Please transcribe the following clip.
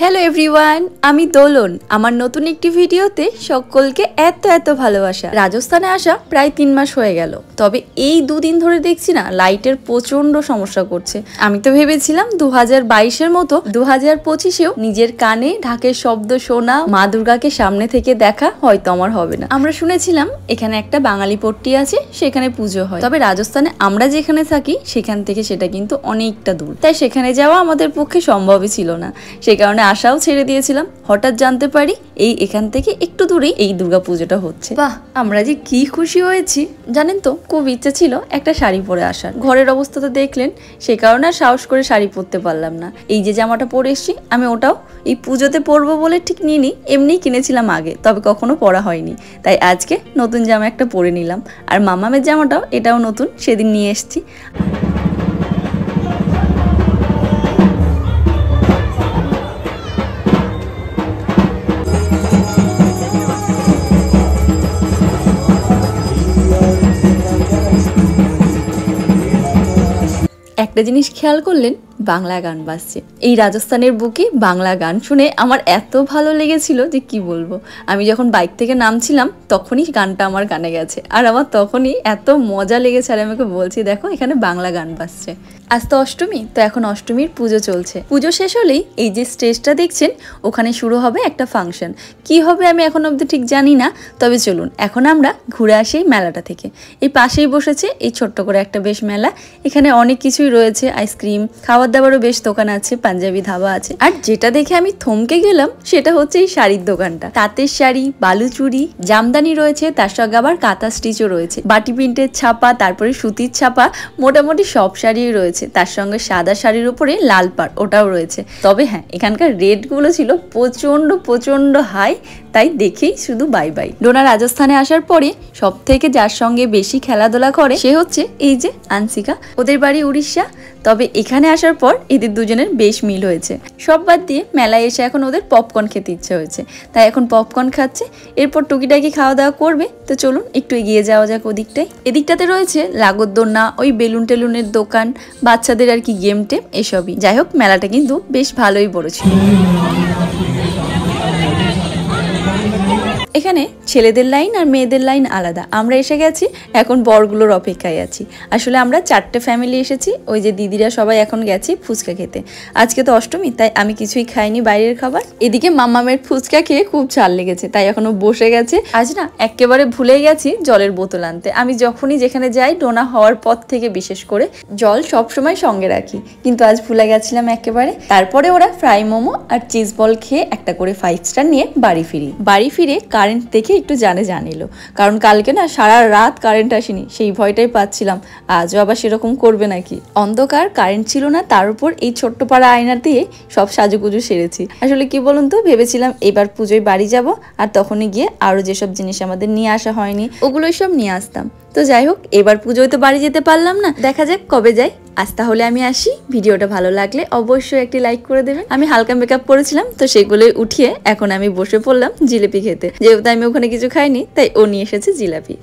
Hello everyone, আমি দোলন। আমার নতুন একটি ভিডিওতে সকলকে এত এত ভালোবাসা। রাজস্থানে আসা প্রায় 3 মাস হয়ে গেল, তবে এই দুদিন ধরে দেখছি না লাইটের প্রচন্ড সমস্যা করছে। আমি তো ভেবেছিলাম 2022-এর মতো 2025-এও নিজের কানে ঢাকের শব্দ শোনা, মা দুর্গাকে সামনে থেকে দেখা হয়তো আমার হবে না। আমরা শুনেছিলাম এখানে একটা বাঙালি পট্টি আছে, সেখানে পুজো হয়, তবে রাজস্থানে আমরা যেখানে থাকি সেখান থেকে সেটা কিন্তু অনেকটা দূর, তাই সেখানে যাওয়া আমাদের পক্ষে সম্ভবই ছিল না। সেই কারণে আশাও ছেড়ে দিয়েছিলাম। হঠাৎ জানতে পারি এখান থেকে একটু দূরেই এই দুর্গা পুজোটা হচ্ছে। বাহ, আমরা যে কি খুশি হয়েছি জানেন তো। খুব ইচ্ছা ছিল একটা শাড়ি পরে আসার, ঘরের অবস্থা তো দেখলেন, সে কারণে আর সাহস করে শাড়ি পরতে পারলাম না। এই যে জামাটা পরে এসছি আমি, ওটাও এই পুজোতে পরবো বলে ঠিক নিইনি, এমনিই কিনেছিলাম আগে, তবে কখনো পরা হয়নি। তাই আজকে নতুন জামা একটা পরে নিলাম। আর মামামের জামাটাও, এটাও নতুন, সেদিন নিয়ে এসছি। একটা জিনিস খেয়াল করলেন, বাংলা গান বাজছে। এই রাজস্থানের বুকে বাংলা গান শুনে আমার এত ভালো লেগেছিল যে কি বলবো। আমি যখন বাইক থেকে নামছিলাম তখনই গানটা আমার কানে গেছে, আর আমার তখনই এত মজা লেগেছে। আর আমাকে বলছি দেখো এখানে বাংলা গান বাজছে। আজ তো অষ্টমী, তো এখন অষ্টমীর পুজো চলছে। পুজো শেষ হলেই এই যে স্টেজটা দেখছেন, ওখানে শুরু হবে একটা ফাংশন। কি হবে আমি এখন অবধি ঠিক জানি না, তবে চলুন এখন আমরা ঘুরে আসি এই মেলাটা থেকে। এই পাশেই বসেছে এই ছোট্ট করে একটা বেশ মেলা। এখানে অনেক কিছুই রয়েছে, আইসক্রিম, খাওয়ার দাবারও বেশ দোকান আছে, পাঞ্জাবি ধাবা আছে। আর যেটা দেখে আমি থমকে গেলাম সেটা হচ্ছে এই শাড়ির দোকানটা। তাঁতের শাড়ি, বালুচুরি, জামদানি রয়েছে, তার সঙ্গে আবার কাঁথা স্টিচও রয়েছে, বাটি প্রিন্টের ছাপা, তারপরে সুতির ছাপা, মোটামুটি সব শাড়ি রয়েছে। তার সঙ্গে সাদা শাড়ির উপরে লাল পাড়, ওটাও রয়েছে। তবে হ্যাঁ, এখানকার রেটগুলো ছিল প্রচন্ড হাই, তাই দেখেই শুধু বাই বাই। ডোনা রাজস্থানে আসার পরে সব থেকে যার সঙ্গে বেশি খেলাধুলা করে সে হচ্ছে এই যে আনসিকা। ওদের বাড়ি উড়িষ্যা, তবে এখানে আসার পর এদের দুজনের বেশ মিল হয়েছে। সব বাদ দিয়ে মেলায় এসে এখন ওদের পপকর্ন খেতে ইচ্ছে হয়েছে, তাই এখন পপকর্ন খাচ্ছে। এরপর টুকিটাকি খাওয়া দাওয়া করবে। তো চলুন একটু এগিয়ে যাওয়া যাক ওদিকটাই। এদিকটাতে রয়েছে লাগোদ্দোলনা, ওই বেলুন টেলুনের দোকান, বাচ্চাদের আর কি গেম টেম, এসবই। যাই হোক, মেলাটা কিন্তু বেশ ভালোই বড় ছিল। এখানে ছেলেদের লাইন আর মেয়েদের লাইন আলাদা। আমরা এসে গেছি, এখন বরগুলোর অপেক্ষায় আছি। আসলে আমরা 4টে ফ্যামিলি এসেছি। ওই যে দিদিরা সবাই এখন গেছি ফুচকা খেতে। আজকে তো অষ্টমী, তাই আমি কিছুই খাইনি বাইরের খাবার। এদিকে মাম্মামের ফুচকা খেয়ে খুব ঝাল লেগেছে, তাই এখনো বসে গেছে। আজ না একেবারে ভুলে গেছি জলের বোতল আনতে। আমি যখনই যেখানে যাই, ডোনা হওয়ার পর থেকে বিশেষ করে জল সবসময় সঙ্গে রাখি, কিন্তু আজ ভুলে গেছিলাম একেবারে। তারপরে ওরা ফ্রাই মোমো আর চিজ বল খেয়ে একটা করে 5 স্টার নিয়ে বাড়ি ফিরে কারেন্ট দেখে একটু জানিল, কারণ কালকে না সারা রাত কারেন্ট আসেনি, সেই ভয়টাই পাচ্ছিলাম আজও আবার সেরকম করবে নাকি। অন্ধকার, কারেন্ট ছিল না, তার উপর এই ছোট্ট পাড়া আয়না দিয়ে সব সাজুগুজু সেরেছি। আসলে কি বলুন তো, ভেবেছিলাম এবার পুজোয় বাড়ি যাব, আর তখনই গিয়ে আরো যেসব জিনিস আমাদের নিয়ে আসা হয়নি ওগুলোই সব নিয়ে আসতাম। তো যাই হোক, এবার পুজোয় তো বাড়ি যেতে পারলাম না, দেখা যাক কবে যাই। আজ তাহলে আমি আসি। ভিডিওটা ভালো লাগলে অবশ্যই একটি লাইক করে দেবেন। আমি হালকা মেকআপ করেছিলাম, তো সেগুলোই উঠিয়ে এখন আমি বসে পড়লাম জিলিপি খেতে। যেহেতু আমি ওখানে কিছু খাইনি, তাই ও নিয়ে এসেছে জিলাপি।